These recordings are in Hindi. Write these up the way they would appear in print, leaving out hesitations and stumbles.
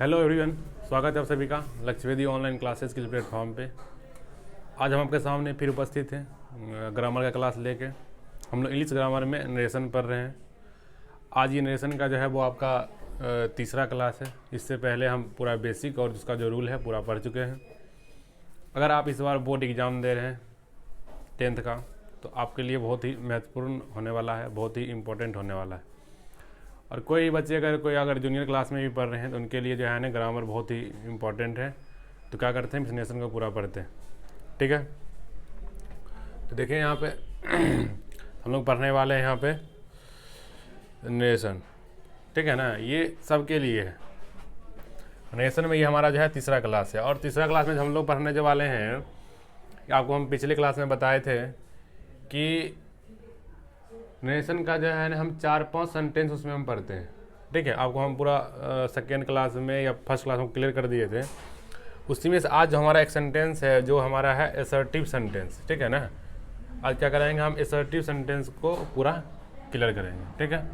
हेलो एवरीवन, स्वागत है आप सभी का लक्ष्यवेदी ऑनलाइन क्लासेस के प्लेटफॉर्म पे। आज हम आपके सामने फिर उपस्थित हैं ग्रामर का क्लास लेके। हम लोग इंग्लिश ग्रामर में नरेशन पढ़ रहे हैं। आज ये नरेशन का जो है वो आपका तीसरा क्लास है। इससे पहले हम पूरा बेसिक और उसका जो रूल है पूरा पढ़ चुके हैं। अगर आप इस बार बोर्ड एग्ज़ाम दे रहे हैं 10th का, तो आपके लिए बहुत ही महत्वपूर्ण होने वाला है, बहुत ही इम्पोर्टेंट होने वाला है। और कोई बच्चे अगर जूनियर क्लास में भी पढ़ रहे हैं तो उनके लिए जो है ना ग्रामर बहुत ही इम्पोर्टेंट है। तो क्या करते हैं, इस नेशन को पूरा पढ़ते हैं। ठीक है, तो देखिए यहाँ पे हम लोग पढ़ने वाले हैं यहाँ पे नेशन। ठीक है ना, ये सबके लिए है। नेशन में ये हमारा जो है तीसरा क्लास है। और तीसरा क्लास में हम लोग पढ़ने जो वाले हैं, आपको हम पिछले क्लास में बताए थे कि नरेशन का जो है ना हम 4-5 सेंटेंस उसमें हम पढ़ते हैं। ठीक है, आपको हम पूरा सेकेंड क्लास में या फर्स्ट क्लास में क्लियर कर दिए थे। उसी में से आज जो हमारा एक सेंटेंस है जो हमारा है असर्टिव सेंटेंस। ठीक है ना, आज क्या करेंगे हम असर्टिव सेंटेंस को पूरा क्लियर करेंगे। ठीक है,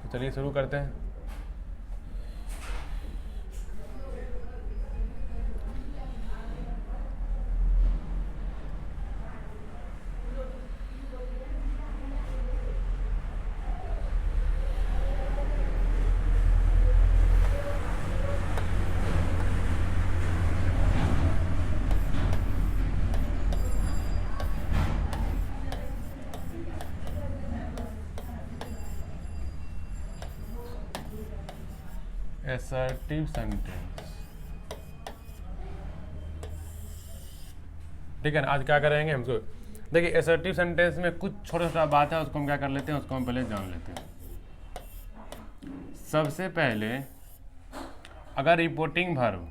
तो चलिए शुरू करते हैं। Assertive sentence. ठीक है ना, आज क्या करेंगे हमको देखिए असर्टिव सेंटेंस में कुछ छोटा छोटा बात है, उसको हम क्या कर लेते हैं, उसको हम पहले जान लेते हैं। सबसे पहले अगर रिपोर्टिंग वर्ब,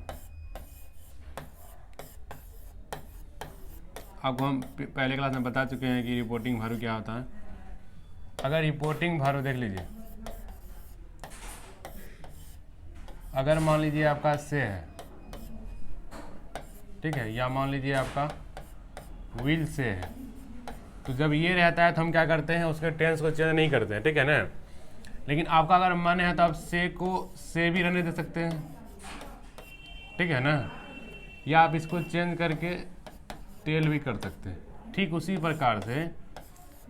आपको हम पहले क्लास में बता चुके हैं कि रिपोर्टिंग वर्ब क्या होता है। अगर रिपोर्टिंग वर्ब देख लीजिए, अगर मान लीजिए आपका से है, ठीक है, या मान लीजिए आपका विल से है, तो जब ये रहता है तो हम क्या करते हैं, उसके टेंस को चेंज नहीं करते हैं। ठीक है ना, लेकिन आपका अगर मन है तो आप से को से भी रहने दे सकते हैं। ठीक है ना, या आप इसको चेंज करके टेल भी कर सकते हैं। ठीक उसी प्रकार से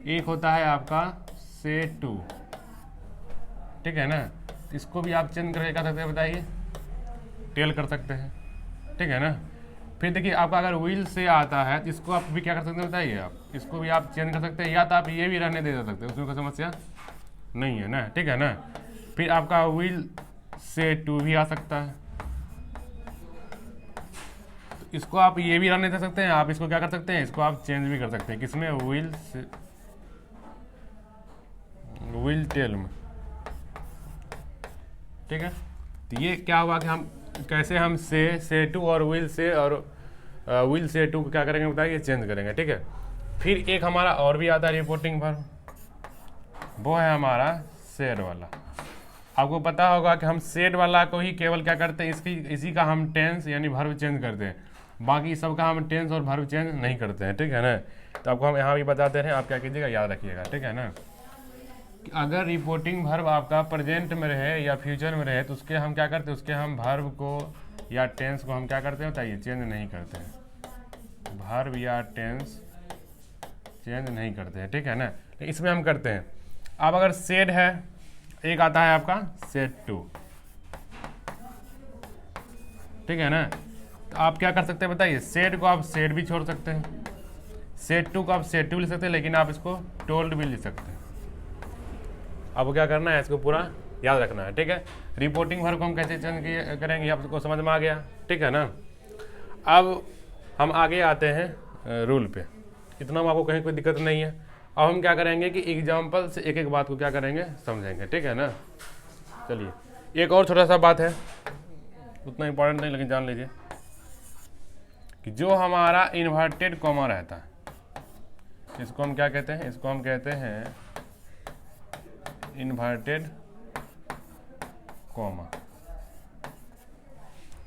एक होता है आपका से टू। ठीक है ना, इसको भी आप चेंज करके क्या सकते हैं बताइए, टेल कर सकते हैं। ठीक है ना, फिर देखिए आपका अगर विल से आता है तो इसको आप भी क्या कर सकते हैं बताइए, आप इसको भी आप चेंज कर सकते हैं, या तो आप ये भी रहने दे सकते हैं, उसमें कोई समस्या नहीं है ना। ठीक है ना, फिर आपका विल से टू भी आ सकता है, तो इसको आप ये भी रहने दे सकते हैं, आप इसको क्या कर सकते हैं, इसको आप चेंज भी कर सकते हैं। किसमें, विल से विल टेल में। ठीक है, तो ये क्या हुआ कि हम कैसे हम से टू और विल से टू को क्या करेंगे बताइए, चेंज करेंगे। ठीक है, फिर एक हमारा और भी आता है रिपोर्टिंग वर्ब, वो है हमारा सेड वाला। आपको पता होगा कि हम सेड वाला को ही केवल क्या करते हैं, इसी का हम टेंस यानी वर्ब चेंज करते हैं, बाकी सबका हम टेंस और वर्ब चेंज नहीं करते हैं। ठीक है ना, तो आपको हम यहाँ भी बताते हैं, आप क्या कीजिएगा, याद रखिएगा। ठीक है ना, अगर रिपोर्टिंग वर्ब आपका प्रेजेंट में रहे या फ्यूचर में रहे तो उसके हम क्या करते हैं, उसके हम वर्ब को या टेंस को हम क्या करते हैं बताइए, चेंज नहीं करते हैं। वर्ब या टेंस चेंज नहीं करते हैं। ठीक है ना, तो इसमें हम करते हैं। अब अगर सेड है, एक आता है आपका सेड टू। ठीक है ना, तो आप क्या कर सकते हैं बताइए, सेड को आप सेड भी छोड़ सकते हैं, सेड टू को आप सेड टू लिख सकते हैं, लेकिन आप इसको टोल्ड भी लिख सकते हैं। आपको क्या करना है, इसको पूरा याद रखना है। ठीक है, रिपोर्टिंग वर्ब को हम कैसे चेंज करेंगे, आपको समझ में आ गया। ठीक है ना, अब हम आगे आते हैं रूल पे। इतना में आपको कहीं कोई दिक्कत नहीं है। अब हम क्या करेंगे कि एग्जाम्पल से एक एक बात को क्या करेंगे, समझेंगे। ठीक है ना, चलिए एक और छोटा सा बात है, उतना इंपॉर्टेंट नहीं लेकिन जान लीजिए कि जो हमारा इन्वर्टेड कॉमा रहता है, इसको हम क्या कहते हैं, इसको हम कहते हैं इन्वर्टेड कॉमा।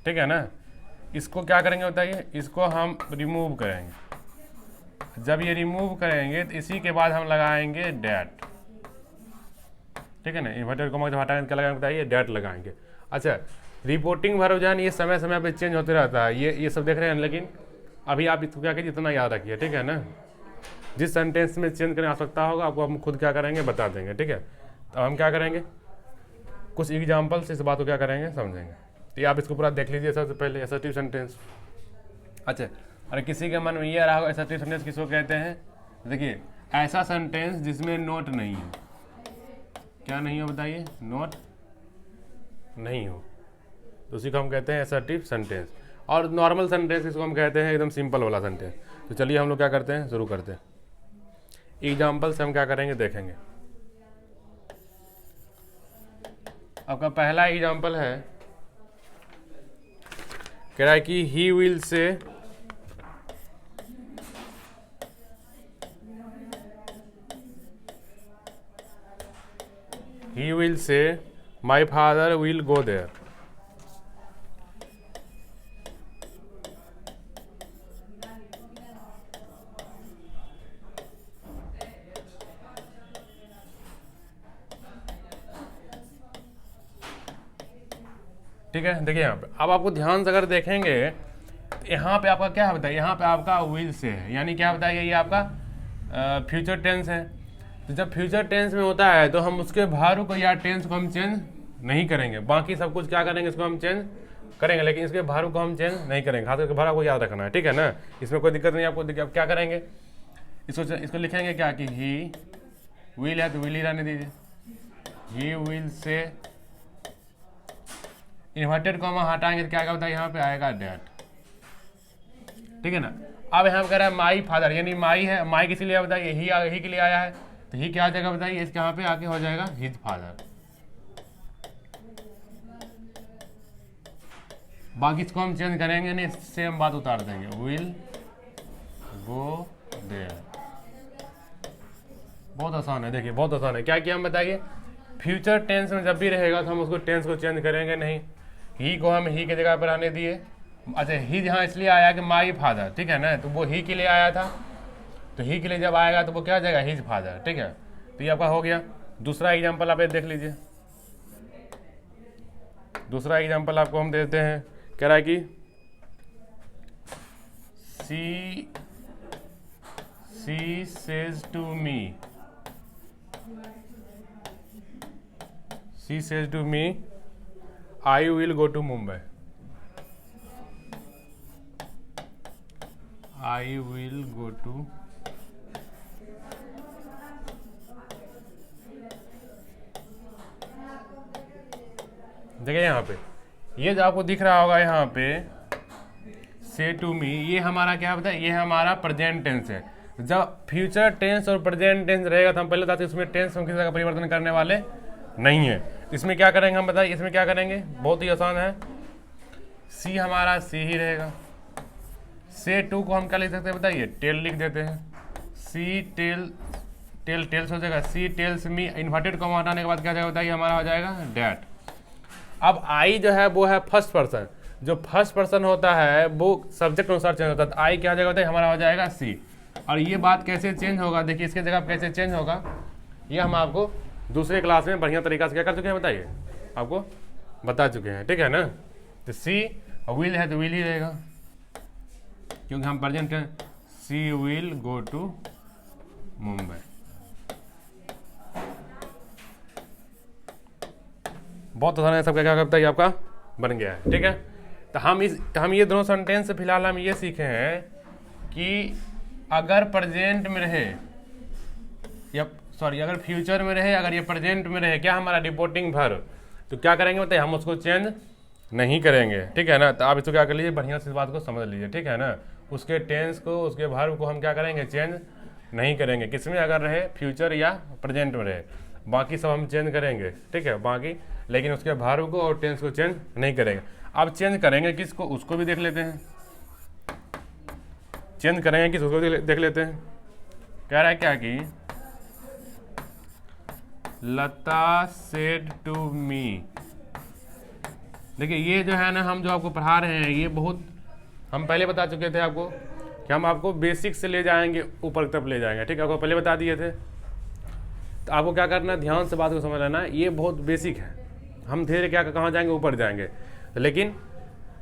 ठीक है ना, इसको क्या करेंगे बताइए, इसको हम रिमूव करेंगे। जब ये रिमूव करेंगे तो इसी के बाद हम लगाएंगे डैट। ठीक है ना, इन्वर्टेड कॉमा जब हटाएंगे क्या लगाएंगे बताइए, डैट लगाएंगे। अच्छा, रिपोर्टिंग वर्ब जो है ये समय समय पे चेंज होते रहता है, ये सब देख रहे हैं, लेकिन अभी आप इसको क्या कीजिए, इतना याद रखिए, ठीक है ना। जिस सेंटेंस में चेंज करने आवश्यकता होगा आपको हम खुद क्या करेंगे बता देंगे, ठीक है। तो हम क्या करेंगे, कुछ एग्जाम्पल से इस बात को क्या करेंगे समझेंगे। तो ये आप इसको पूरा देख लीजिए सबसे पहले, असर्टिव सेंटेंस। अच्छा, और किसी के मन में ये रहा हो असर्टिव सेंटेंस किसको कहते हैं, देखिए ऐसा सेंटेंस जिसमें नोट नहीं हो। क्या नहीं हो बताइए, नोट नहीं हो, तो उसी को हम कहते हैं असर्टिव सेंटेंस। और नॉर्मल सेंटेंस इसको हम कहते हैं एकदम सिंपल वाला सेंटेंस। तो चलिए हम लोग क्या करते हैं, शुरू करते हैं। एग्जाम्पल से हम क्या करेंगे देखेंगे। आपका पहला एग्जाम्पल है, कह रहा है कि he will say my father will go there. ठीक है, देखिए यहाँ पे अब आपको ध्यान से अगर देखेंगे, यहाँ पे आपका क्या है बताइए, यहाँ पे आपका विल से है, यानी क्या बताइए ये आपका फ्यूचर टेंस है। तो जब फ्यूचर टेंस में होता है तो हम उसके भारू को या टेंस को हम चेंज नहीं करेंगे, बाकी सब कुछ क्या करेंगे इसको हम चेंज करेंगे, लेकिन इसके भारू को हम चेंज नहीं करेंगे। खास करके भाड़ा को याद रखना है, ठीक है ना, इसमें कोई दिक्कत नहीं आपको। आप क्या करेंगे, इसको लिखेंगे क्या कि ही विल है तो विल ही रहने दीजिए, ही विल से, इन्वर्टेड कॉमा हटाएंगे तो क्या बताइए यहाँ पे आएगा डैट, ठीक है ना। अब यहाँ पे कह रहा है माई फादर, यानी माई है, माई किसी लिए बताइए, ही के लिए आया है, तो ही क्या जगह बताइए, इसके यहाँ पे आके हो जाएगा हिज फादर। बाकी इसको हम चेंज करेंगे नहीं, सेम बात उतार देंगे, विल गो देयर। बहुत आसान है, देखिए बहुत आसान है। क्या किया हम बताइए, फ्यूचर टेंस में जब भी रहेगा तो हम उसको टेंस को चेंज करेंगे नहीं, ही को हम ही के जगह पर आने दिए। अच्छा, ही यहाँ इसलिए आया कि माई फादर, ठीक है ना, तो वो ही के लिए आया था, तो ही के लिए जब आएगा तो वो क्या हो जाएगा, हिज फादर, ठीक है। तो ये आपका हो गया। दूसरा एग्जाम्पल आप देख लीजिए, दूसरा एग्जाम्पल आपको हम देते हैं। कह रहा है कि she says to me I will go to Mumbai, I will go to, देखिए यहाँ पे ये जो आपको दिख रहा होगा यहाँ पे से टू मी, ये हमारा क्या होता है, ये हमारा प्रेजेंट टेंस है। जब फ्यूचर टेंस और प्रेजेंट टेंस रहेगा तो हम पहले बताते इसमें टेंस हम किसी का परिवर्तन करने वाले नहीं है। इसमें क्या करेंगे हम बताइए, इसमें क्या करेंगे, बहुत ही आसान है। सी हमारा सी ही रहेगा, से टू को हम क्या लिख सकते हैं बताइए, टेल लिख देते हैं, सी टेल्स हो जाएगा, सी टेल्स मी, इन्वर्टेड कॉमा हटाने के बाद क्या जाएगा बताइए, हमारा हो जाएगा डैट। अब आई जो है वो है फर्स्ट पर्सन, जो फर्स्ट पर्सन होता है वो सब्जेक्ट अनुसार चेंज होता है, तो आई क्या जगह होता है, हमारा हो जाएगा सी। और ये बात कैसे चेंज होगा, देखिए इसके जगह कैसे चेंज होगा, ये हम आपको दूसरे क्लास में बढ़िया तरीका से क्या कर चुके हैं बताइए, आपको बता चुके हैं, ठीक है ना। तो सी विल है तो विल ही रहेगा, क्योंकि हम प्रेजेंट हैं, सी विल गो टू मुंबई। बहुत आसान है, सब क्या करता है आपका बन गया है, ठीक है। तो हम ये दोनों सेंटेंस फिलहाल हम ये सीखे हैं कि अगर प्रेजेंट में रहे या अगर फ्यूचर में रहे, अगर ये प्रेजेंट में रहे, क्या हमारा रिपोर्टिंग वर्ब, तो क्या करेंगे बताइए, हम उसको चेंज नहीं करेंगे, ठीक है ना। तो आप इसको क्या कर लीजिए, बढ़िया से इस बात को समझ लीजिए, ठीक है ना। उसके टेंस को, उसके वर्ब को हम क्या करेंगे, चेंज नहीं करेंगे, किसमें अगर रहे, फ्यूचर या प्रेजेंट में रहे, बाकी सब हम चेंज करेंगे, ठीक है, बाकी, लेकिन उसके वर्ब को और टेंस को चेंज नहीं करेंगे। अब चेंज करेंगे किसको, उसको भी देख लेते हैं, चेंज करेंगे किस, उसको देख लेते हैं। कह रहा है क्या कि लता सेड टू मी, देखिए ये जो है ना, हम जो आपको पढ़ा रहे हैं ये बहुत हम पहले बता चुके थे आपको कि हम आपको बेसिक से ले जाएंगे ऊपर तक ले जाएंगे, ठीक है, आपको पहले बता दिए थे। तो आपको क्या करना है, ध्यान से बात को समझ लेना है, ये बहुत बेसिक है, हम धीरे क्या कहाँ जाएंगे, ऊपर जाएंगे। लेकिन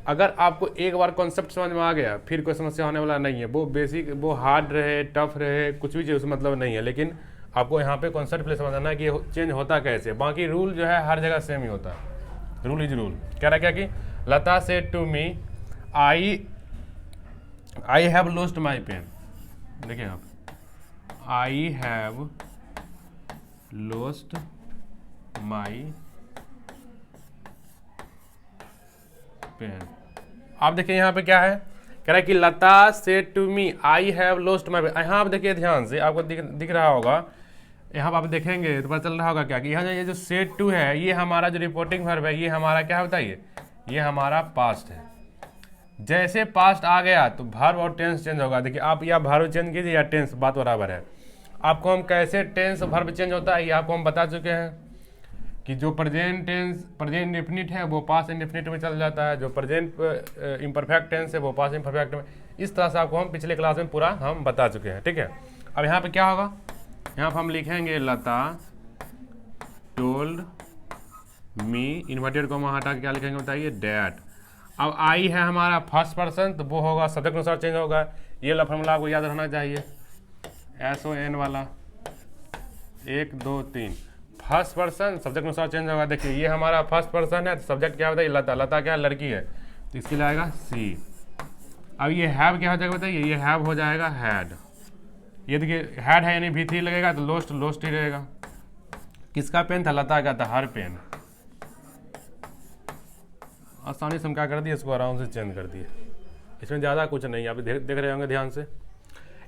अगर आपको एक बार कॉन्सेप्ट समझ में आ गया फिर कोई समस्या होने वाला नहीं है। वो बेसिक, वो हार्ड रहे, टफ रहे, कुछ भी चीज़ उसमें मतलब नहीं है, लेकिन आपको यहाँ पे कॉन्सेप्ट प्ले समझना है कि चेंज होता कैसे। बाकी रूल जो है हर जगह सेम ही होता है, रूल इज रूल। कह रहा क्या कि Lata said to me I have lost my pen. देखिए आप, I have lost my pen. आप देखिए यहाँ पे क्या है, कह रहा है कि Lata said to me I have lost my pen. यहाँ आप देखिए ध्यान से, आपको दिख रहा होगा, यहाँ पर आप देखेंगे तो पता चल रहा होगा क्या कि यहाँ ये जो सेड टू है, ये हमारा जो रिपोर्टिंग वर्ब है, ये हमारा क्या होता है, ये हमारा पास्ट है। जैसे पास्ट आ गया तो वर्ब और टेंस चेंज होगा। देखिए आप या वर्ब चेंज कीजिए या टेंस, बात बराबर है। आपको हम कैसे टेंस वर्ब चेंज होता है ये आपको हम बता चुके हैं कि जो प्रेजेंट टेंस प्रेजेंट इंडेफिनिट है वो पास्ट इंडेफिनिट में चल जाता है, जो प्रेजेंट इम्परफेक्ट टेंस है वो पास्ट इम्परफेक्ट में। इस तरह से आपको हम पिछले क्लास में पूरा हम बता चुके हैं, ठीक है। अब यहाँ पे क्या होगा, यहाँ पर हम लिखेंगे लता टोल्ड मी, इन्वर्टेड कॉमा हटा के क्या लिखेंगे बताइए, डैट। अब आई है हमारा फर्स्ट पर्सन, तो वो होगा सब्जेक्ट अनुसार चेंज होगा। ये वाला फॉर्मूला आपको याद रखना चाहिए, SON वाला 1 2 3, फर्स्ट पर्सन सब्जेक्ट अनुसार चेंज होगा। देखिए ये हमारा फर्स्ट पर्सन है, तो सब्जेक्ट क्या बताइए, लता। लता क्या लड़की है, तो इसके लिए आएगा सी। अब ये हैव क्या हो जाएगा बताइए, ये हैव हो जाएगा हैड। ये देखिए हैड है यानी V3 लगेगा तो लोस्ट लोस्ट ही रहेगा। किसका पेन था, लता का था, हर पेन। आसानी से हम क्या कर दिए, इसको आराम से चेंज कर दिए। इसमें ज़्यादा कुछ नहीं, आप देख रहे होंगे ध्यान से।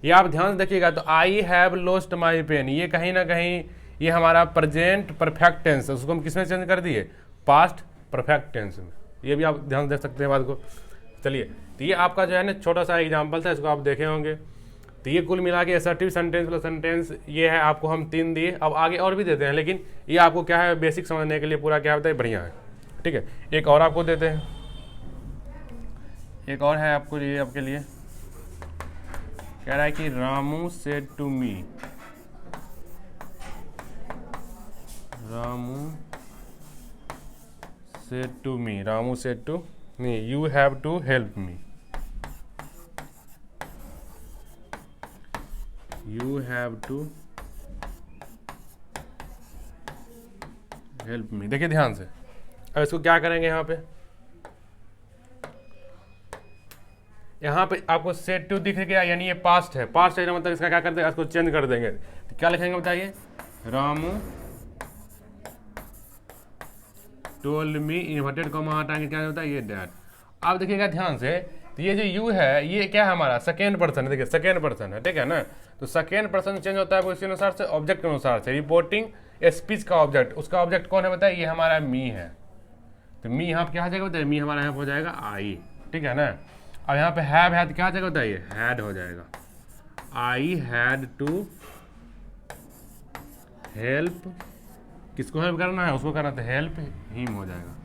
ये आप ध्यान से देखिएगा तो I have lost my pen, ये कहीं ना कहीं ये हमारा प्रेजेंट परफेक्ट टेंस है, उसको हम किस में चेंज कर दिए, पास्ट परफेक्ट टेंस में। ये भी आप ध्यान देख सकते हैं बात को। चलिए, तो ये आपका जो है ना छोटा सा एग्जाम्पल था, इसको आप देखे होंगे। तो ये कुल मिला के असर्टिव सेंटेंस प्लस सेंटेंस ये है, आपको हम 3 दिए। अब आगे और भी देते हैं, लेकिन ये आपको क्या है बेसिक समझने के लिए पूरा क्या होता है, बढ़िया है, ठीक है। एक और आपको देते हैं, एक और है आपको लिए, आपके लिए कह रहा है कि Ramu said to me, Ramu said to me, Ramu said to me you have to help me, you have to help me. देखिए ध्यान से, अब इसको क्या करेंगे, यहाँ पे आपको सेट टू दिख गया, यानी ये पास्ट है। पास्ट है मतलब इसका क्या करते हैं, इसको चेंज कर देंगे। तो क्या लिखेंगे बताइए, Ramu told me, inverted comma हटाएंगे क्या होता है, ये डैट। आप देखिएगा ध्यान से, तो ये जो यू है ये क्या है हमारा सेकेंड पर्सन है। देखिए सेकेंड पर्सन है, ठीक है ना। तो सेकेंड पर्सन चेंज होता है वो इसी अनुसार से, ऑब्जेक्ट के अनुसार से। रिपोर्टिंग स्पीच का ऑब्जेक्ट, उसका ऑब्जेक्ट कौन है बताइए, ये हमारा मी है। तो मी यहाँ पे क्या हो जाएगा बताइए, मी हमारा यहाँ हो जाएगा आई, ठीक है ना। अब यहाँ पे हैव है तो क्या हो जाएगा बताइए, हैड हो जाएगा। आई हैड टू हेल्प, किसको हेल्प करना है, उसको करना था, हेल्प हिम हो जाएगा।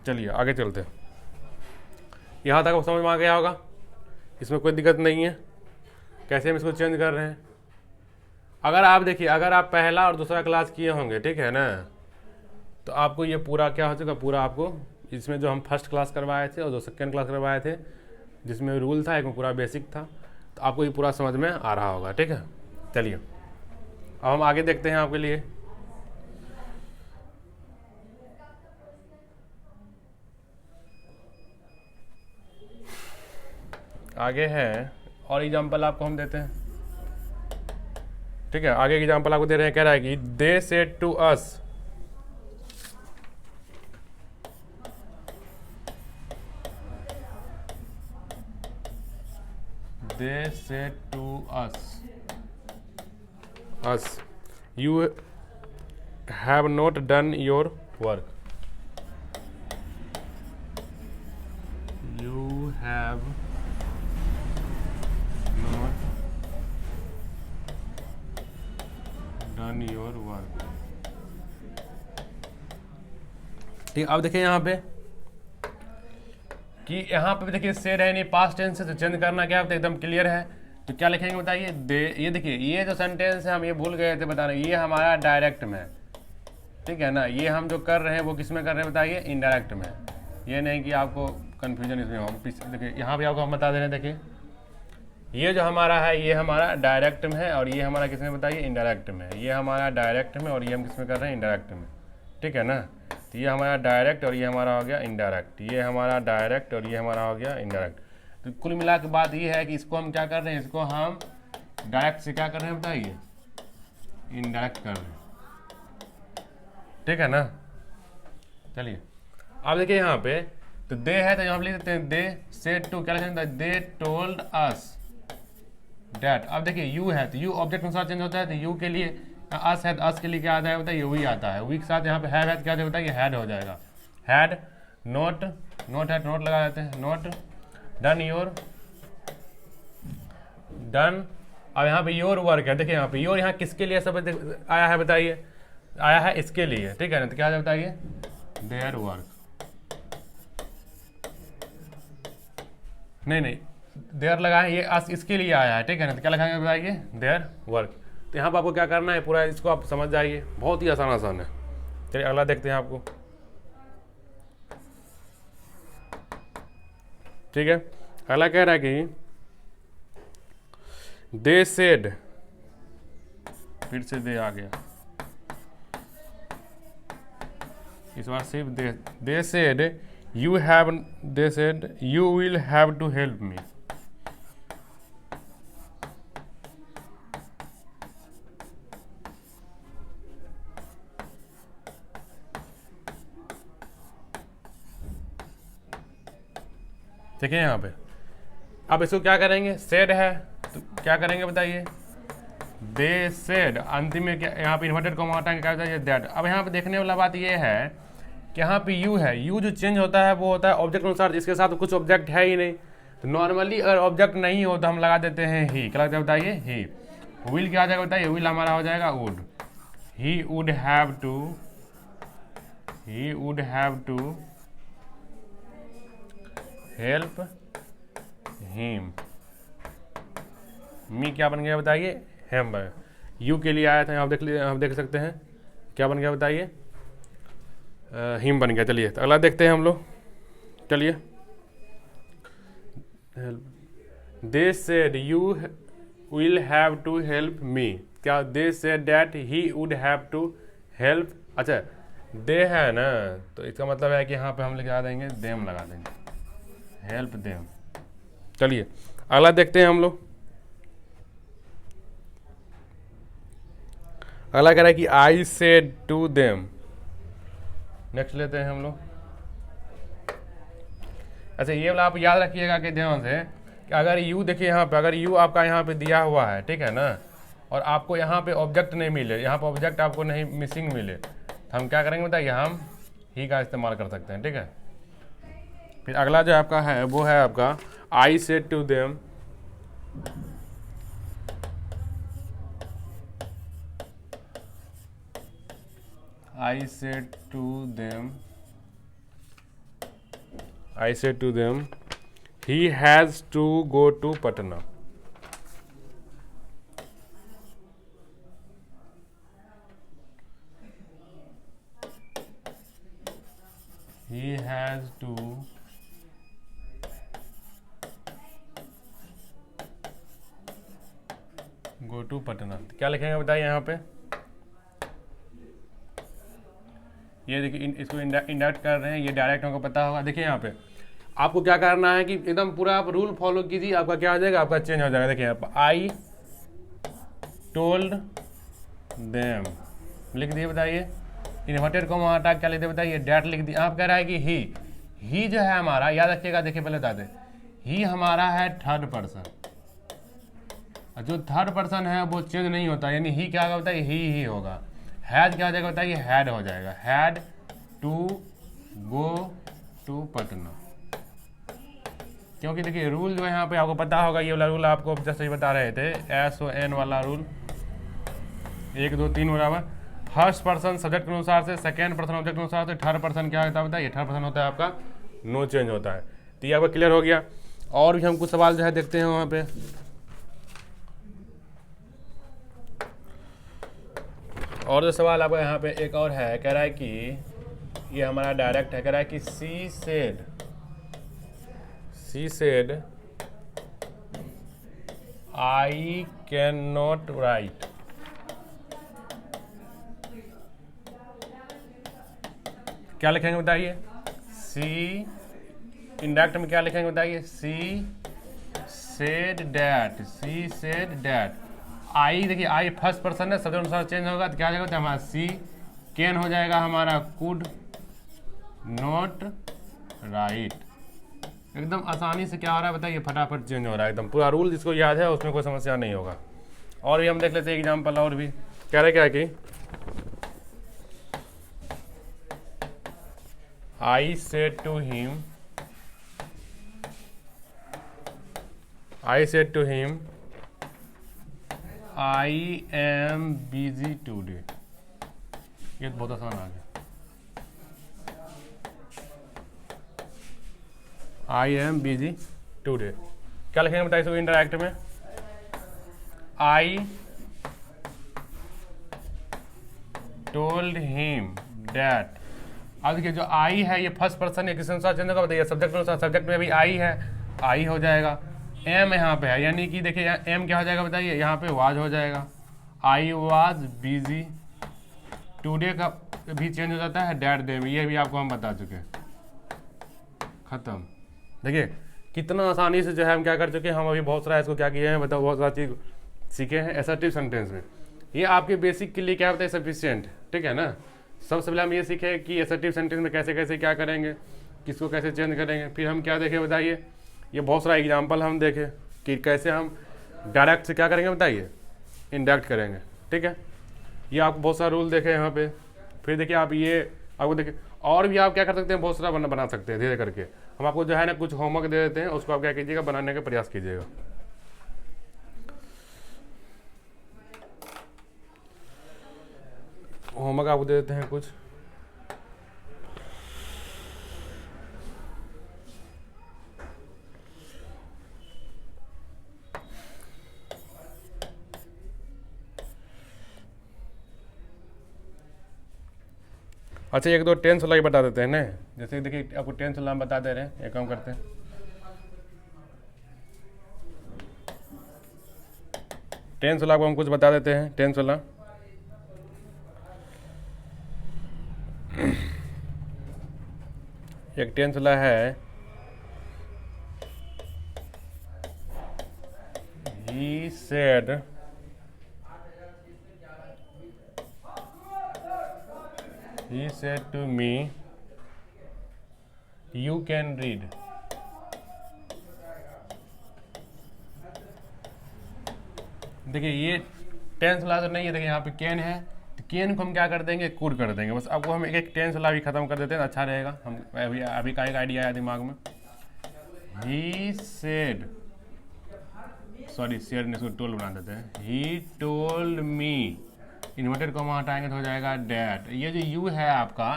चलिए आगे चलते हैं। यहाँ तक समझ में आ गया होगा, इसमें कोई दिक्कत नहीं है कैसे हम इसको चेंज कर रहे हैं। अगर आप देखिए, अगर आप पहला और दूसरा क्लास किए होंगे, ठीक है ना, तो आपको ये पूरा क्या हो चुका, पूरा आपको इसमें जो हम फर्स्ट क्लास करवाए थे और जो सेकेंड क्लास करवाए थे, जिसमें रूल था, एक में पूरा बेसिक था, तो आपको ये पूरा समझ में आ रहा होगा, ठीक है। चलिए अब हम आगे देखते हैं आपके लिए। आगे है और एग्जाम्पल आपको हम देते हैं, ठीक है। आगे एग्जाम्पल आपको दे रहे हैं, कह रहा है कि they said to us, they said to us you have not done your work, you have not done your work। ठीक, अब देखिए यहाँ पे कि यहाँ पे देखिए सेड है नहीं, पास्ट टेंस से, तो चेंज करना क्या है एकदम क्लियर है। तो क्या लिखेंगे बताइए, दे। ये देखिए ये जो सेंटेंस है हम ये भूल गए थे बताना, ये हमारा डायरेक्ट में, ठीक है ना। ये हम जो कर रहे हैं वो किस में कर रहे हैं बताइए, इनडायरेक्ट में। ये नहीं कि आपको कन्फ्यूजन इसमें हो। देखिए यहाँ पे आपको हम बता दे रहे हैं, देखिए ये जो हमारा है ये हमारा डायरेक्ट में है, और ये हमारा किस में बताइए, इनडायरेक्ट में है। ये हमारा डायरेक्ट में और ये हम किस में कर रहे हैं, इनडायरेक्ट में, ठीक है ना। तो ये हमारा डायरेक्ट और ये हमारा हो गया इनडायरेक्ट, ये हमारा डायरेक्ट और ये हमारा हो गया इनडायरेक्ट। तो कुल मिला के बात ये है कि इसको हम क्या कर रहे हैं, इसको हम डायरेक्ट से क्या कर रहे हैं बताइए, इनडायरेक्ट कर रहे हैं, ठीक है ना। चलिए अब देखिए यहाँ पे तो दे है, तो यहाँ पे लिख देते हैं दे सेड टू, क्या लिखा है, दे टोल्ड अस डैट। अब देखिए यू है तो यू ऑब्जेक्ट अनुसार चेंज होता है, तो यू के लिए अस है, तो अस के लिए क्या आता है बताइए, वी आता है। वी के साथ यहाँ पे हैव है तो क्या बताइए, हैड हो जाएगा। हैड नोट, नोट है नोट लगा देते हैं, नोट डन योर, डन। अब यहाँ पे योर वर्क है, देखिए यहाँ पे योर यहाँ किसके लिए सब आया है बताइए, आया है इसके लिए, ठीक है ना। तो क्या बताइए, देयर वर्क, नहीं देयर लगा है, ये अस इसके लिए आया है, ठीक है ना। तो क्या लगाएंगे बताइए, देयर वर्क। तो यहाँ पर आपको क्या करना है, पूरा इसको आप समझ जाइए, बहुत ही आसान है। चलिए अगला देखते हैं आपको, ठीक है। अगला कह रहा है कि दे सेड, फिर से दे आ गया, इस बार सिर्फ they said you have, they said you will have to help me. देखिए यहाँ पे अब इसको क्या करेंगे, सेड है तो क्या करेंगे बताइए, दे सेड, अंतिम में क्या यहाँ पे इन्वर्टेड कॉमा हटाएंगे, क्या बताइए दैट। अब यहाँ पे देखने वाला बात ये है कि यहाँ पे यू है, यू जो चेंज होता है वो होता है ऑब्जेक्ट अनुसार, जिसके साथ कुछ ऑब्जेक्ट है ही नहीं। तो नॉर्मली अगर ऑब्जेक्ट नहीं हो तो हम लगा देते हैं ही, क्या लगता है बताइए, ही। विल क्या आ जाएगा बताइए, विल हमारा हो जाएगा would, he would have to, he would have to help him. Me क्या बन गया बताइए, हेम। यू के लिए आया था, आप देख सकते हैं क्या बन गया बताइए, हिम बन गया। चलिए तो अगला देखते हैं हम लोग, चलिए। They said you will have to help me, क्या they said that he would have to help. अच्छा दे है ना, तो इसका मतलब है कि यहाँ पे हम लगा देंगे देम, लगा देंगे हेल्प देम। चलिए अगला देखते हैं हम लोग, अगला कह रहा है कि I said to them. Next लेते हैं हम लोग। अच्छा ये वाला आप याद रखिएगा कि ध्यान से कि अगर यू, देखिए यहाँ पे अगर यू आपका यहाँ पे दिया हुआ है, ठीक है ना, और आपको यहाँ पे ऑब्जेक्ट नहीं मिले, यहाँ पे ऑब्जेक्ट आपको नहीं मिसिंग मिले, तो हम क्या करेंगे बताइए, हम ही का इस्तेमाल कर सकते हैं, ठीक है। फिर अगला जो आपका है वो है आपका I said to them, I said to them, he has to go to Patna. He has to go to Patna। क्या लिखेंगे बताइए यहाँ पे, ये देखिए इसको इंडायरेक्ट कर रहे हैं, ये डायरेक्ट हमको पता होगा। देखिए यहाँ पे आपको क्या करना है कि एकदम पूरा आप रूल फॉलो कीजिए, आपका क्या हो जाएगा, आपका चेंज हो जाएगा। देखिए यहाँ पर आई टोल्ड देम लिख दिए बताइए, इन्वर्टेड कॉमा हटा क्या लिख दिए बताइए, डैट लिख दिया। आप कह रहा है कि ही जो है हमारा, याद रखिएगा, देखिए पहले बताते, ही हमारा है थर्ड पर्सन, जो थर्ड पर्सन है वो चेंज नहीं होता, यानी ही क्या होगा बताइए, ही होगा। हैड क्या हो जाएगा बताइए, हैड हो जाएगा, had to go to Patna. क्योंकि देखिए रूल जो है यहाँ पे आपको पता होगा, ये वाला रूल आपको जैसे ही बता रहे थे, SON वाला रूल, 1 2 3 बराबर। फर्स्ट पर्सन सब्जेक्ट के अनुसार से, सेकेंड पर्सन ऑब्जेक्ट के अनुसार से, थर्ड पर्सन क्या होता है बताइए, थर्ड पर्सन होता है आपका नो चेंज होता है। तो ये आपका क्लियर हो गया। और भी हम कुछ सवाल जो है देखते हैं वहाँ पे, और जो सवाल आपका यहाँ पे एक और है, कह रहा है कि ये हमारा डायरेक्ट है, कह रहा है कि she said I can not right. क्या लिखेंगे बताइए? सी इंडायरेक्ट में क्या लिखेंगे बताइए? She said that. आई देखिए, आई फर्स्ट पर्सन है, सब्जेक्ट अनुसार चेंज होगा तो क्या हो जाएगा हमारा? सी कैन हो जाएगा हमारा कुड नॉट राइट। एकदम आसानी से क्या हो रहा है बताइए, फटाफट चेंज हो रहा है एकदम। पूरा रूल जिसको याद है उसमें कोई समस्या नहीं होगा। और भी हम देख लेते हैं एग्जाम्पल, और भी कह रहे क्या है कि I said to him, I am busy today। ये तो बहुत आसान आ गया। I am busy today। क्या लिखेंगे बताइए इसको इंटरैक्ट में? I told him that। अब देखिए जो आई है ये फर्स्ट पर्सन है, किस अनुसार चेंज होगा बताइए? सब्जेक्ट अनुसार। सब्जेक्ट में भी आई है, आई हो जाएगा। एम यहाँ पे है, यानी कि देखिए एम क्या हो जाएगा बताइए? यहाँ पे वाज हो जाएगा। I was busy. टुडे का भी चेंज हो जाता है डैट डे में, ये भी आपको हम बता चुके हैं। खत्म। देखिए कितना आसानी से जो है हम क्या कर चुके हैं। हम अभी बहुत सारा इसको क्या किए हैं बताओ, बहुत सारा चीज़ सीखे हैं असर्टिव सेंटेंस में। ये आपके बेसिक के लिए क्या होता है? सफिशिएंट। ठीक है ना। सबसे पहले हम ये सीखे कि असर्टिव सेंटेंस में कैसे कैसे क्या करेंगे, किसको कैसे चेंज करेंगे। फिर हम क्या देखें बताइए? ये बहुत सारा एग्जांपल हम देखें कि कैसे हम डायरेक्ट से क्या करेंगे बताइए? इनडायरेक्ट करेंगे। ठीक है। ये आपको बहुत सारा रूल देखे यहाँ पे। फिर देखिए आप ये आपको देखिए, और भी आप क्या कर सकते हैं, बहुत सारा बना सकते हैं धीरे करके। हम आपको जो है ना कुछ होमवर्क दे देते हैं, उसको आप क्या कीजिएगा? बनाने का प्रयास कीजिएगा। होमवर्क आपको दे देते हैं कुछ। अच्छा एक दो टेंस वाला ही बता देते हैं ना। जैसे देखिए आपको टेंस वाला हम बता दे रहे हैं, एक काम करते हैं। टेंस वाला को हम कुछ बता देते हैं। टेंस वाला एक टेंस वाला है, he said to me you can read। देखिए ये टेंस वाला तो नहीं है। देखिए यहाँ पे कैन है, तो कैन को हम क्या कर देंगे? कुड कर देंगे। बस आपको हम एक टेंस वाला भी खत्म कर देते हैं, अच्छा रहेगा। हम अभी का एक आइडिया आया दिमाग में। ही सेड, सॉरी सेड ने इसको टोल बना देते हैं। He told me, inverted comma हटाएंगे तो हो जाएगा डैट। ये जो यू है आपका,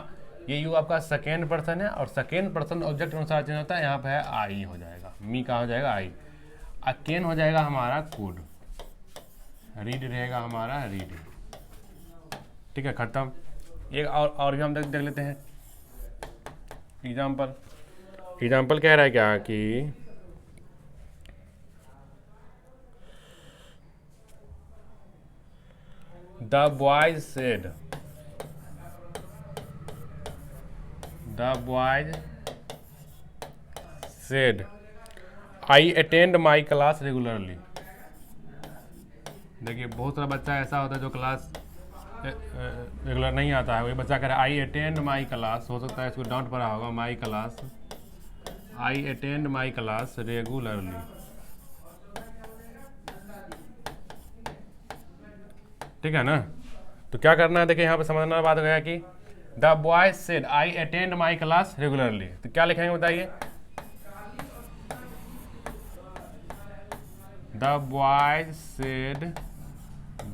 ये यू आपका सेकेंड पर्सन है, और सेकेंड पर्सन ऑब्जेक्ट अनुसार चेंज होता है। यहाँ पे है आई हो जाएगा, मी का हो जाएगा आई। कैन हो जाएगा हमारा कुड, रीड रहेगा हमारा रीड। ठीक है, खत्म। एक और भी हम देख लेते हैं एग्जाम्पल। एग्जाम्पल कह रहा है क्या कि the boys said I attend my class regularly. देखिए बहुत सारा बच्चा ऐसा होता है जो क्लास रेगुलर नहीं आता है। वही बच्चा कह रहा है आई अटेंड माई क्लास, हो सकता है इसको डाउट पड़ा होगा, my class, I attend my class regularly. ठीक है ना। तो क्या करना है, देखिए यहाँ पे समझना बात हो गया कि the boys said I attend my class regularly. तो क्या लिखेंगे बताइए? द बॉयज सेड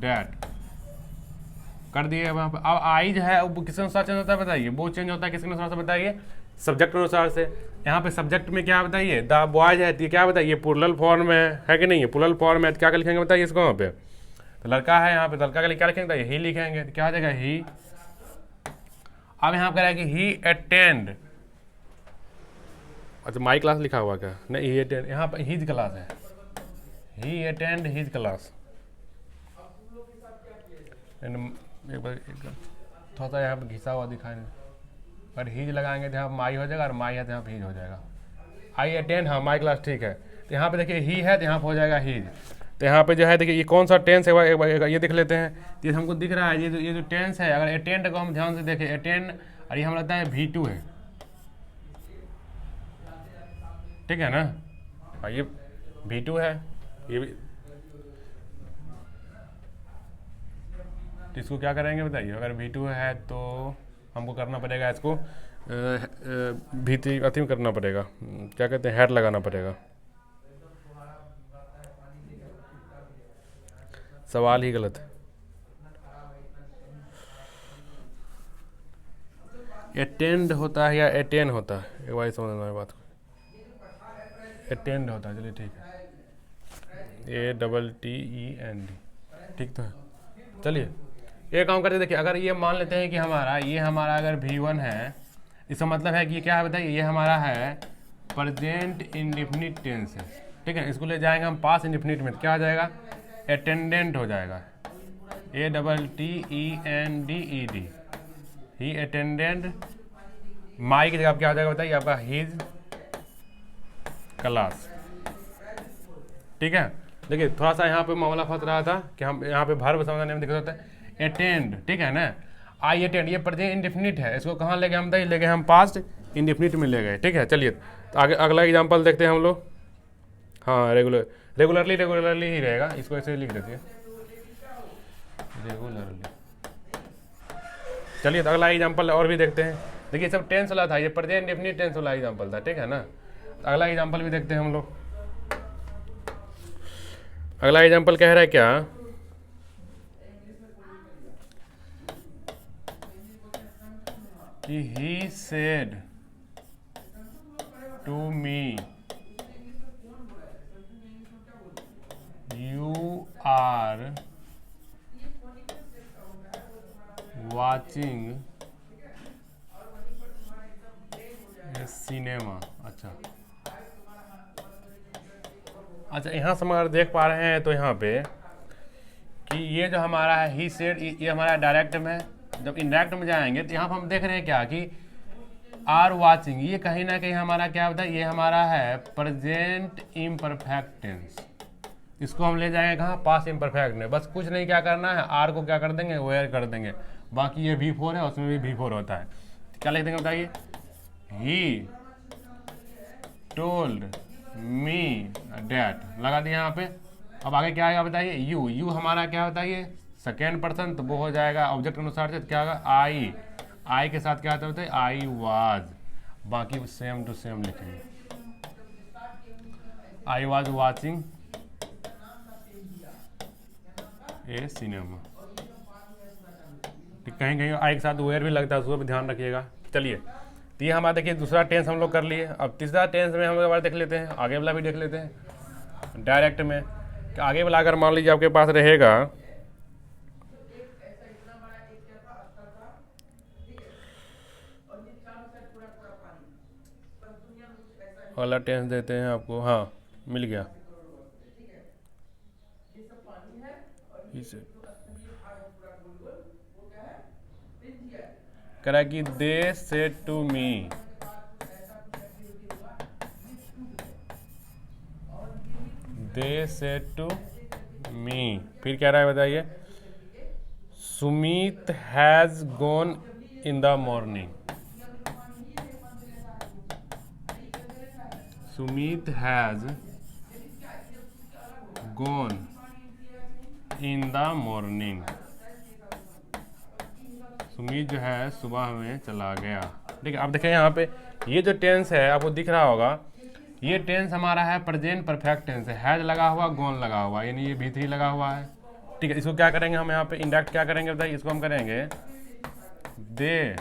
डैट कर दिए वहाँ पे। अब आई जो है वो किस अनुसार चेंज होता है बताइए? वो चेंज होता है किसके अनुसार से बताइए? सब्जेक्ट अनुसार से। यहाँ पे सब्जेक्ट में क्या बताइए? द बॉयज है, क्या बताइए? प्लूरल फॉर्म में है कि नहीं है? प्लूरल फॉर्म है तो क्या लिखेंगे बताइए इसको? वहाँ पे तो लड़का है यहाँ पे, तो लड़का के लिए क्या लिखेंगे, ही लिखेंगे, तो क्या हो जाएगा ही। अब यहाँ पर कि ही अटेंड, अच्छा माई क्लास लिखा हुआ क्या, नहीं ही अटेंड, यहाँ पर हिज क्लास है, ही अटेंड हिज क्लास। एक बार थोड़ा सा यहाँ पर घिसा हुआ दिखाई, पर हिज लगाएंगे तो यहाँ माई हो जाएगा, और माई है तो यहाँ पर हिज हो जाएगा। आई अटेंड, हाँ माई क्लास ठीक है। तो यहाँ पे देखिए ही है तो यहाँ पर हो जाएगा हिज। तो यहाँ पे जो है देखिए ये कौन सा टेंस है, ये देख लेते हैं। ये हमको दिख रहा है ये जो टेंस है, अगर अटेंड को हम ध्यान से देखें, अटेंड और ये हमें लगता है V2 है, ठीक है ना, और ये V2 है, ये भी। तो इसको क्या करेंगे बताइए, अगर V2 है तो हमको करना पड़ेगा इसको V3 अति में करना पड़ेगा, क्या कहते हैं, हेड लगाना पड़ेगा। सवाल ही गलत है, अटेंड होता है या अटेन होता है, एक बार समझना है बात को, अटेंड होता है, चलिए ठीक है, ATTEND, ठीक तो है। चलिए ये काम करते देखिए, अगर ये मान लेते हैं कि हमारा अगर V1 है, इसका मतलब है कि ये क्या है बताइए, ये हमारा है प्रेजेंट इंडेफिनिट टेंस है, ठीक है। इसको ले जाएंगे हम पास्ट इंडेफिनिट में, क्या आ जाएगा, अटेंडेंट हो जाएगा, ATTENDED, ही अटेंडेंट। माई की जगह क्या हो जाएगा बताइए, आपका हिज क्लास, ठीक है। देखिए थोड़ा सा यहाँ पे मामला फंस रहा था कि हम यहाँ पे वर्ब समझने में दिक्कत होता है, अटेंड, ठीक है ना, आई अटेंड, ये प्रेजेंट इंडेफिनिट है, इसको कहाँ ले गए हम, ले गए हम पास्ट इंडेफिनिट में ले गए, ठीक है। चलिए तो आगे अगला एग्जांपल देखते हैं हम लोग। हाँ रेगुलरली ही रहेगा, इसको ऐसे लिख देते हैं रेगुलरली। चलिए तो अगला एग्जांपल और भी देखते हैं। देखिए सब टेंस वाला था, ये प्रेजेंट इंडेफिनिट टेंस वाला एग्जांपल था, ठीक है ना। तो अगला एग्जांपल भी देखते हैं हम लोग। अगला एग्जांपल कह रहा है क्या, कि he said to me you are watching cinema. अच्छा यहाँ से हम अगर देख पा रहे हैं तो यहाँ पे कि ये जो हमारा है ही सेड, ये हमारा डायरेक्ट में है। जब इनडायरेक्ट में जाएंगे तो यहाँ पर हम देख रहे हैं क्या कि आर वाचिंग, ये कहीं ना कहीं हमारा क्या होता है, ये हमारा है प्रेजेंट इम्परफेक्ट टेंस। इसको हम ले जाएंगे कहाँ, पास्ट इम्परफेक्ट में। बस कुछ नहीं क्या करना है, आर को क्या कर देंगे, वेयर कर देंगे। बाकी ये V4 है, उसमें भी V4 होता है। क्या लिख देंगे बताइए, ही टोल्ड मी डैट, लगा दिया यहाँ पे। अब आगे क्या आएगा बताइए, यू हमारा क्या होता है, ये सेकेंड पर्सन, तो वो हो जाएगा ऑब्जेक्ट अनुसार से, क्या होगा आई के साथ क्या होता है, आई वाज। बाकी सेम टू सेम लिखेंगे, I was watching A cinema. कहीं कहीं आई के साथ वेयर भी लगता है, उसको भी ध्यान रखिएगा। चलिए तो ये हमारा देखिए दूसरा टेंस हम लोग कर लिए। अब तीसरा टेंस में हम लोग बार देख लेते हैं, आगे वाला भी देख लेते हैं डायरेक्ट में। कि आगे वाला अगर मान लीजिए आपके पास रहेगा वाला टेंस देते हैं आपको, हाँ मिल गया, कह रहा है कि they said to me, they said to me. फिर कह रहा है बताइए, Sumit has gone in the morning, Sumit has gone in the morning, Sumit जो है सुबह में चला गया। ठीक है, अब देखें यहाँ पे ये जो टेंस है आपको दिख रहा होगा, ये टेंस हमारा है प्रेजेंट परफेक्ट टेंस है, हैज लगा हुआ, गॉन लगा हुआ, यानी ये V3 लगा हुआ है। ठीक है, इसको क्या करेंगे हम यहाँ पे इंडायरेक्ट क्या करेंगे बताइए, इसको हम करेंगे they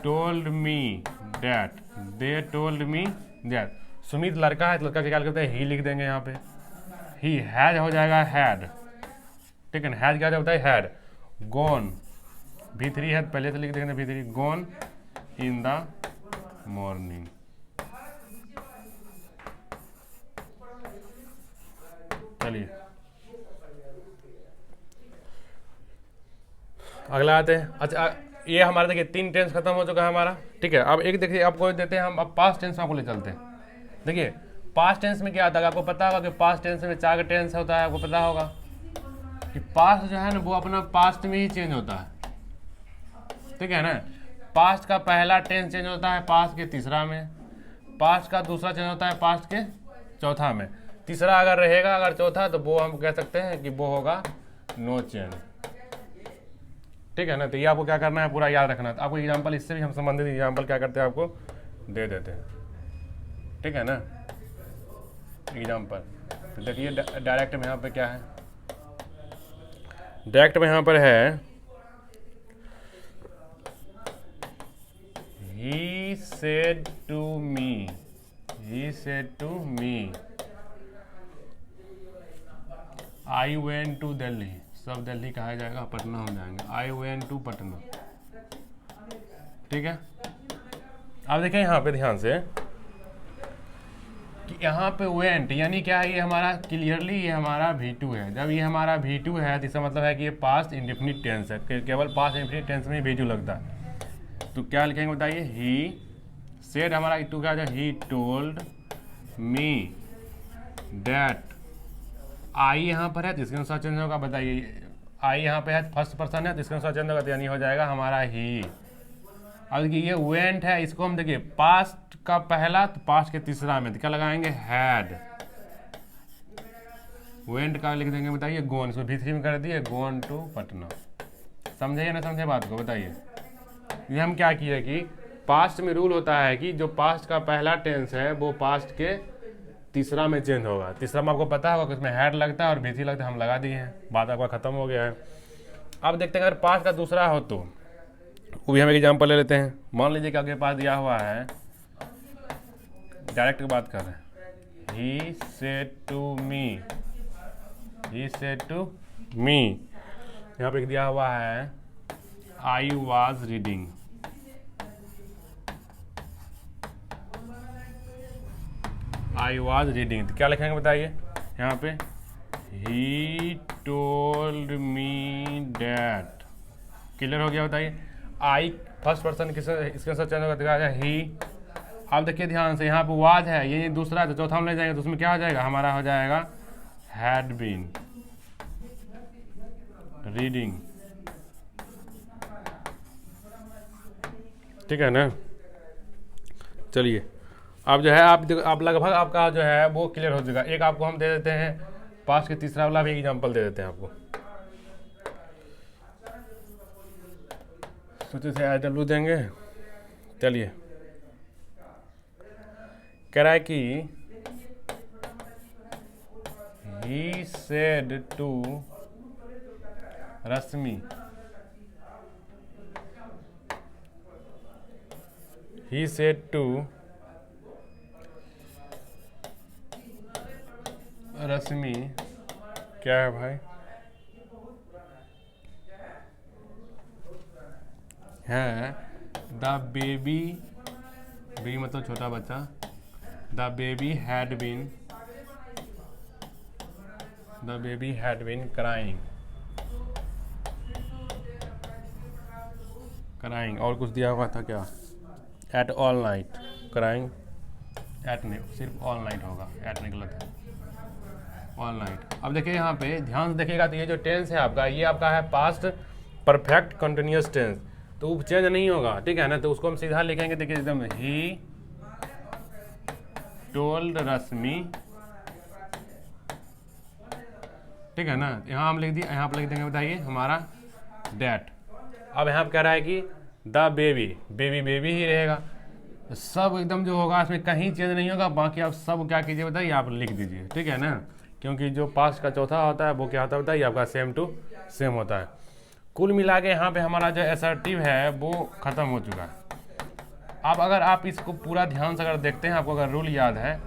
told me that, they told me that. Sumit लड़का है तो लड़का क्या करते हैं, ही लिख देंगे यहाँ पे, ही हैज हो जाएगा हैड, ठीक है ना। हैज क्या होता है, हैड गॉन, V3 है पहले से लिख देंगे V3, gone in the morning. चलिए अगला आते हैं। अच्छा ये हमारा देखिए 3 टेंस खत्म हो चुका है हमारा, ठीक है। अब एक देखिए आपको देते हैं हम, अब पास्ट टेंस आपको ले चलते हैं। देखिए पास्ट टेंस में क्या आता है, आपको पता होगा कि पास्ट टेंस में 4 टेंस होता है, आपको पता होगा कि पास्ट जो है ना वो अपना पास्ट में ही चेंज होता है, ठीक है ना। पास्ट का पहला टेंस चेंज होता है पास्ट के तीसरा में, पास्ट का दूसरा चेंज होता है पास्ट के चौथा में, तीसरा अगर रहेगा अगर चौथा तो वो हम कह सकते हैं कि वो होगा नो चेंज, ठीक है ना। तो ये आपको क्या करना है पूरा याद रखना है। तो आपको एग्जांपल इससे भी हम संबंधित एग्जांपल क्या करते हैं आपको दे देते हैं, ठीक है ना। एग्जांपल तो देखिए डायरेक्ट में यहाँ पे क्या है, डायरेक्ट में यहाँ पर है he said to me I went to Delhi, सब दिल्ली कहा जाएगा पटना हो जाएंगे, I went to पटना, ठीक है। अब देखें यहाँ पे ध्यान से कि यहाँ पे went यानी क्या है, ये हमारा क्लियरली ये हमारा V2 है। जब ये हमारा V2 है तो इसका मतलब है कि ये पास्ट इंडेफिनिट टेंस है, केवल पास्ट इंडेफिनिट टेंस में V2 लगता है। तो क्या लिखेंगे बताइए, ही सेड हमारा टू क्या है, ही टोल्ड मी दैट, आई यहाँ पर है तो इसके अनुसार चेंज होगा, बताइए आई यहाँ पे है फर्स्ट पर्सन है तो इसके अनुसार चेंज होगा, तो यानी हो जाएगा हमारा ही। अब देखिए ये वेंट है, इसको हम देखिए पास्ट का पहला तो पास्ट के तीसरा में तो क्या लगाएंगे, हैड, वेंट का लिख देंगे बताइए गोन, इसको V3 में कर दिए गोन टू पटना। समझे या ना समझे बात को बताइए। ये हम क्या किए कि पास्ट में रूल होता है कि जो पास्ट का पहला टेंस है वो पास्ट के तीसरा में चेंज होगा। तीसरा में आपको पता होगा कि उसमें हैड लगता है और V3 लगता है, हम लगा दिए हैं, बात आपका खत्म हो गया है। अब देखते हैं अगर पास्ट का दूसरा हो तो वो भी हम एक एग्जाम्पल ले लेते हैं। मान लीजिए कि आपके पास दिया हुआ है, डायरेक्ट की बात कर रहे हैं, ही सेड टू मी, यहाँ पे दिया हुआ है I was reading, तो क्या लिखेंगे बताइए यहाँ पे, he told me that, clear हो गया बताइए। I फर्स्ट पर्सन इसके साथ चेंज होगा तो ही। अब देखिए ध्यान से यहाँ पे वाज है, ये दूसरा है तो चौथा हम ले जाएंगे तो उसमें क्या हो जाएगा, हमारा हो जाएगा had been reading, ठीक है ना। चलिए अब जो है आप लगभग आपका जो है वो क्लियर हो जाएगा। एक आपको हम दे देते हैं पास्ट के तीसरा वाला भी एग्जांपल दे देते हैं आपको। सोचे से IW देंगे, चलिए कह रहा है कि he said to Rashmi, he said to रश्मि, क्या है भाई, है द बेबी, बेबी मतलब छोटा बच्चा, the baby had been crying, और कुछ दिया हुआ था क्या, at all night, crying at नहीं, सिर्फ ऑल नाइट होगा, एट निकला था, ऑल नाइट। अब देखिए यहाँ पे ध्यान से देखिएगा तो ये जो टेंस है आपका, ये आपका है पास्ट परफेक्ट कंटिन्यूस टेंस, तो वो चेंज नहीं होगा, ठीक है ना। तो उसको हम सीधा लिखेंगे, देखिए एकदम, ही टोल्ड रश्मि, ठीक है ना। यहाँ हम लिख दिए, यहाँ पर लिख देंगे बताइए हमारा डैट। अब यहाँ पर कह रहा है कि द बेबी ही रहेगा, सब एकदम जो होगा इसमें कहीं चेंज नहीं होगा, बाकी आप सब क्या कीजिए बताइए आप लिख दीजिए, ठीक है ना। क्योंकि जो पास्ट का चौथा होता है वो क्या होता है बताइए आपका सेम टू सेम होता है। कुल मिला के यहाँ पे हमारा जो असर्टिव है वो ख़त्म हो चुका है। अब अगर आप इसको पूरा ध्यान से अगर देखते हैं, आपको अगर रूल याद है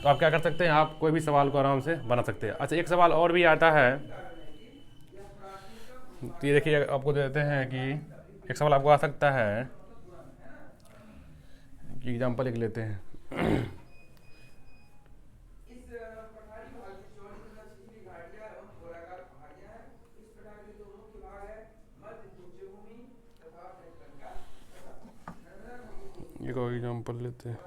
तो आप क्या कर सकते हैं, आप कोई भी सवाल को आराम से बना सकते हैं। अच्छा एक सवाल और भी आता है तो ये देखिए आपको देते हैं कि एक सवाल आपको आ सकता है कि एग्जाम्पल लिख लेते हैं। एक और एग्जाम्पल लेते हैं।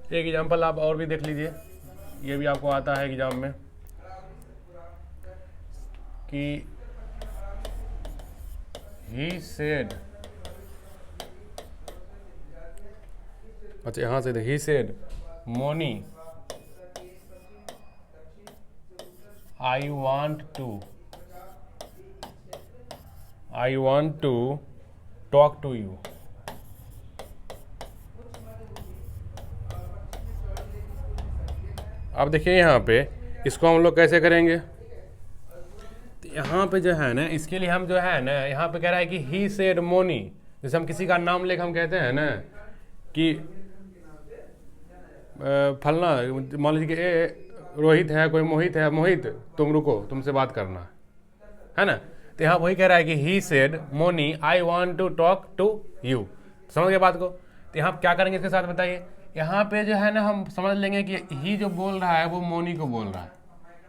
एक एग्जाम्पल आप और भी देख लीजिए, ये भी आपको आता है एग्जाम में कि ही सेड, अच्छा यहाँ से he said Moni I want to talk to you. अब देखिए यहाँ पे इसको हम लोग कैसे करेंगे, तो यहाँ पे जो है ना इसके लिए हम जो है ना यहाँ पे कह रहा है कि ही सेड मोनी, जैसे हम किसी का नाम लेकर हम कहते हैं ना कि फलना, मान लीजिए कि रोहित है, कोई मोहित है, मोहित तुम रुको तुमसे बात करना है ना, तो यहाँ वही कह रहा है कि he said Moni I want to talk to you. समझ गए बात को। तो यहाँ क्या करेंगे इसके साथ बताइए, यहाँ पे जो है ना हम समझ लेंगे कि ही जो बोल रहा है वो मोनी को बोल रहा है।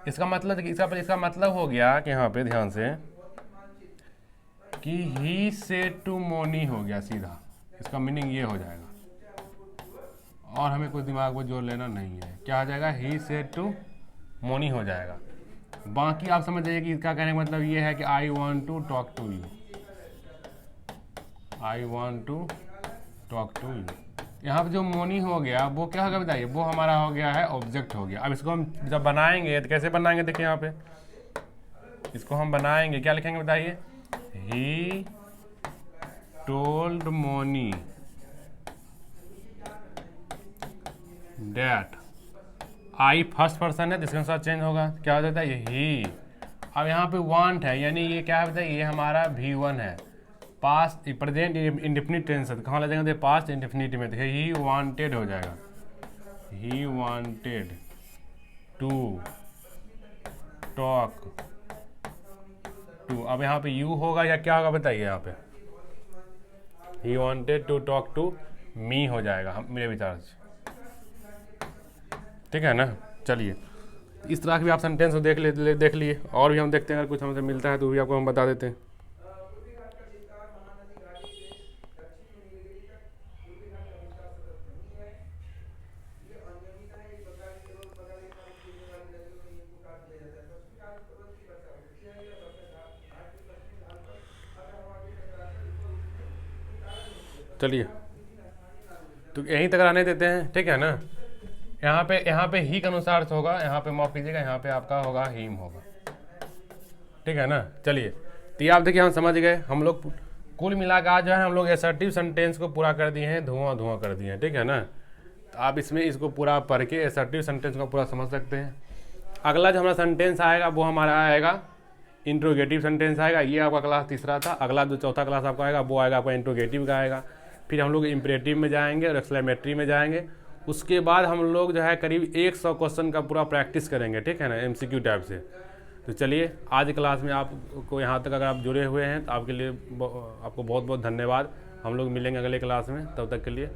इसका मतलब इसका मतलब हो गया कि यहाँ पे ध्यान से कि ही सेड टू मोनी हो गया सीधा, इसका मीनिंग ये हो जाएगा और हमें कुछ दिमाग में जोर लेना नहीं है। क्या हो जाएगा, ही सेड टू मोनी हो जाएगा। बाकी आप समझ जाइए कि इसका कहने का मतलब ये है कि I want to talk to you, I want to talk to you. यहाँ पे जो मोनी हो गया वो क्या होगा बताइए, वो हमारा हो गया है ऑब्जेक्ट हो गया। अब इसको हम जब बनाएंगे तो कैसे बनाएंगे, देखिए यहाँ पे इसको हम बनाएंगे, क्या लिखेंगे बताइए, he told Moni that, I first person है जिसके अनुसार चेंज होगा, क्या हो जाता है ये ही। अब यहाँ पे वांट है यानी ये क्या है बताइए, ये हमारा V1 है, पास्ट प्रेजेंट इंडेफिनिट टेंस है, कहाँ ले जाएंगे पास्ट इंडेफिनिट में, तो ही वांटेड हो जाएगा, he wanted to talk to. अब यहाँ पे यू होगा या क्या होगा बताइए, यहाँ पे he wanted to talk to me हो जाएगा हम मेरे विचार से, ठीक है ना। चलिए इस तरह के भी आप सेंटेंस देख लिए और भी हम देखते हैं, अगर कुछ हमसे मिलता है तो भी आपको हम बता देते हैं। चलिए तो यहीं तक रहने देते हैं, ठीक है ना। यहाँ पे ही के अनुसार से होगा, यहाँ पे माफ कीजिएगा, यहाँ पे आपका होगा हीम होगा, ठीक है ना। चलिए तो ये आप देखिए हम समझ गए, हम लोग कुल मिलाकर आज जो है हम लोग असर्टिव सेंटेंस को पूरा कर दिए हैं, धुआं कर दिए हैं, ठीक है ना। तो आप इसमें इसको पूरा पढ़ के असर्टिव सेंटेंस को पूरा समझ सकते हैं। अगला जो हमारा सेंटेंस आएगा वो हमारा आएगा इंट्रोगेटिव सेंटेंस आएगा, ये आपका क्लास तीसरा था। अगला जो चौथा क्लास आपका आएगा वो आएगा आपका इंट्रोगेटिव का आएगा। फिर हम लोग इम्परेटिव में जाएंगे और एक्सक्लेमेटरी में जाएंगे। उसके बाद हम लोग जो है करीब 100 क्वेश्चन का पूरा प्रैक्टिस करेंगे, ठीक है ना, MCQ टाइप से। तो चलिए आज क्लास में आपको यहाँ तक अगर आप जुड़े हुए हैं तो आपके लिए आपको बहुत बहुत धन्यवाद। हम लोग मिलेंगे अगले क्लास में, तब तक के लिए